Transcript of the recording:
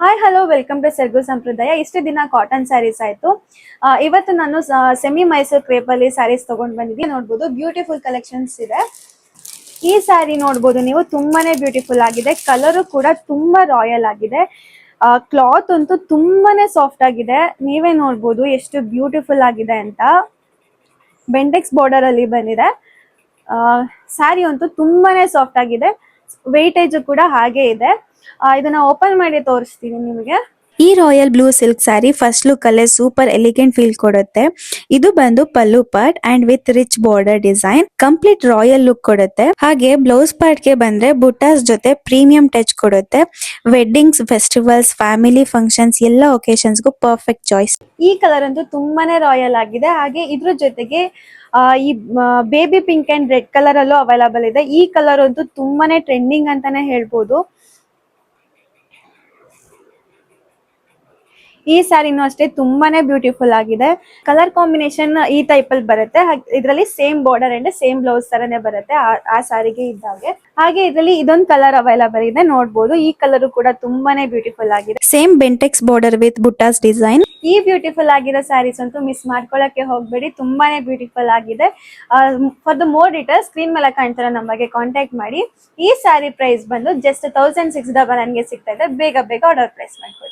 Hi hello welcome to ಸೆರ್ಗು ಸಂಪ್ರದಾಯ. ಇಷ್ಟು ದಿನ ಕಾಟನ್ ಸ್ಯಾರೀಸ್ ಆಯ್ತು. ಇವತ್ತು ನಾನು ಸೆಮಿ ಮೈಸೂರ್ ಕ್ರೇಪ್ ಅಲ್ಲಿ ಸ್ಯಾರೀಸ್ ತಗೊಂಡ್ ಬಂದಿದ್ದೀನಿ. ನೋಡ್ಬೋದು ಬ್ಯೂಟಿಫುಲ್ ಕಲೆಕ್ಷನ್ಸ್ ಇದೆ. ಈ ಸ್ಯಾರಿ ನೋಡ್ಬೋದು ನೀವು, ತುಂಬಾನೇ ಬ್ಯೂಟಿಫುಲ್ ಆಗಿದೆ. ಕಲರು ಕೂಡ ತುಂಬಾ ರಾಯಲ್ ಆಗಿದೆ. ಕ್ಲಾತ್ ಅಂತೂ ತುಂಬಾನೇ ಸಾಫ್ಟ್ ಆಗಿದೆ. ನೀವೇ ನೋಡ್ಬೋದು ಎಷ್ಟು ಬ್ಯೂಟಿಫುಲ್ ಆಗಿದೆ ಅಂತ. ಬೆಂಟೆಕ್ಸ್ ಬಾರ್ಡರ್ ಅಲ್ಲಿ ಬಂದಿದೆ. ಸ್ಯಾರಿ ಅಂತೂ ತುಂಬಾನೇ ಸಾಫ್ಟ್ ಆಗಿದೆ. ವೆಯ್ಟೇಜ್ ಕೂಡ ಹಾಗೆ ಇದೆ. ಇದನ್ನ ಓಪನ್ ಮಾಡಿ ತೋರಿಸ್ತೀನಿ ನಿಮಗೆ. ಈ royal blue silk sari first look ಅಲ್ಲೇ ಸೂಪರ್ ಎಲಿಗೆಂಟ್ ಫೀಲ್ ಕೊಡುತ್ತೆ. ಇದು ಬಂದು ಪಲ್ಲು part and with rich border design complete royal look ಕೊಡುತ್ತೆ. ಹಾಗೆ ಬ್ಲೌಸ್ ಪಾರ್ಟ್ ಗೆ ಬಂದ್ರೆ ಬುಟ್ಟಾಸ್ ಜೊತೆ ಪ್ರೀಮಿಯಂ ಟಚ್ ಕೊಡುತ್ತೆ. ವೆಡ್ಡಿಂಗ್ಸ್, ಫೆಸ್ಟಿವಲ್ಸ್, ಫ್ಯಾಮಿಲಿ ಫಂಕ್ಷನ್ಸ್ ಎಲ್ಲ ಒಕೇಶನ್ಸ್ಗೂ ಪರ್ಫೆಕ್ಟ್ ಚಾಯ್ಸ್. ಈ ಕಲರ್ ಅಂತೂ ತುಂಬಾನೇ ರಾಯಲ್ ಆಗಿದೆ. ಹಾಗೆ ಇದ್ರ ಜೊತೆಗೆ ಈ baby pink and red colour ಅಲ್ಲೂ ಅವೈಲಬಲ್ ಇದೆ. ಈ ಕಲರ್ ಅಂತೂ ತುಂಬಾನೇ ಟ್ರೆಂಡಿಂಗ್ ಅಂತಾನೆ ಹೇಳ್ಬೋದು. ಈ ಸ್ಯಾರಿನೂ ಅಷ್ಟೇ ತುಂಬಾನೇ ಬ್ಯೂಟಿಫುಲ್ ಆಗಿದೆ. ಕಲರ್ ಕಾಂಬಿನೇಷನ್ ಈ ಟೈಪ್ ಅಲ್ಲಿ ಬರುತ್ತೆ. ಇದರಲ್ಲಿ same border and same blouse ತರನೇ ಬರುತ್ತೆ ಆ ಸ್ಯಾರಿಗೆ ಇದ್ದಾಗೆ. ಹಾಗೆ ಇದರಲ್ಲಿ ಇದೊಂದು ಕಲರ್ ಅವೈಲಬಲ್ ಇದೆ, ನೋಡ್ಬೋದು. ಈ ಕಲರ್ ಕೂಡ ತುಂಬಾನೇ ಬ್ಯೂಟಿಫುಲ್ ಆಗಿದೆ. ಸೇಮ್ ಬೆಂಟೆಕ್ಸ್ ಬಾರ್ಡರ್ ವಿತ್ ಬುಟ್ಟಾಸ್ ಡಿಸೈನ್. ಈ ಬ್ಯೂಟಿಫುಲ್ ಆಗಿರೋ ಸ್ಯಾರೀಸ್ ಅಂತೂ ಮಿಸ್ ಮಾಡ್ಕೊಳ್ಳಕ್ಕೆ ಹೋಗ್ಬೇಡಿ, ತುಂಬಾನೇ ಬ್ಯೂಟಿಫುಲ್ ಆಗಿದೆ. For the more details screen ಮೇಲೆ ಕಾಣ್ತಿರೋ ನಂಬರ್ಗೆ ಕಾಂಟ್ಯಾಕ್ಟ್ ಮಾಡಿ. ಈ ಸ್ಯಾರಿ ಪ್ರೈಸ್ ಬಂದು ಜಸ್ಟ್ 1699 ಗೆ ಸಿಗ್ತಾ ಇದೆ. ಬೇಗ ಆರ್ಡರ್ ಪ್ಲೇಸ್ ಮಾಡ್ಕೊಳ್ಳಿ.